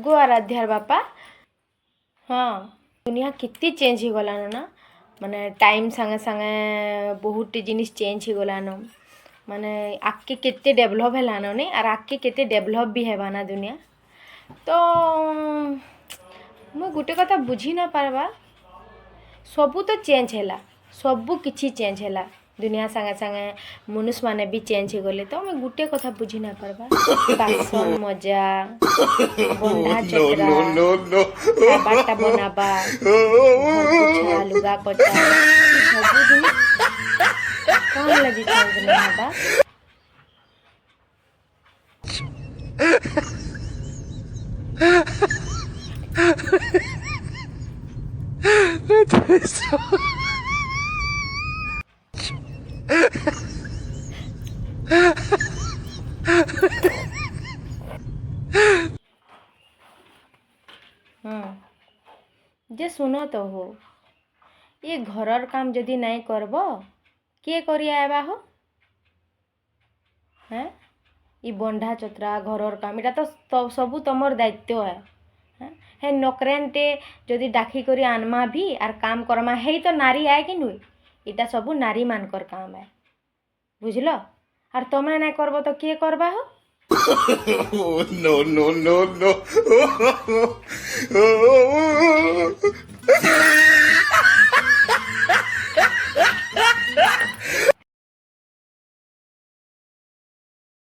गो आराध्यार बापा। हाँ दुनिया कितनी चेंज हो गलान ना माने टाइम संगे संगे बहुत जिनिस चेंज हो गलान माने आगे केते डेभलप हेलान नहीं और आगे केते डेभलप भी हेबा ना दुनिया। तो मैं गोटे कथा बुझी ना पारबा सबू तो चेंज हैला सबू किछि चेंज हैला दुनिया संगे संगे मनुष्य माने भी चेंज हो गले। तो मैं गोटे कथा बुझी ना पारबा बासन मजा बंधा चतरा खाबाटा बनाबा घर पोछा लुगा कटा सबू दिन कौन लगी चेंज नहीं हबा। जे सुनो तो हो ये घरर काम जदि नहीं करब किए करी आएबा हो हैं ये बंधा चतरा घरर काम इटा तो सबू तमर दायित्व है हे नकरेंटे जदि डाकी करी आनमा भी आर काम करमा हे तो नारी आए कि नुई इटा सबू नारी मानकर काम है बुझलो आर तमे नहीं करब तो किए करबा हो। no, no, no, no.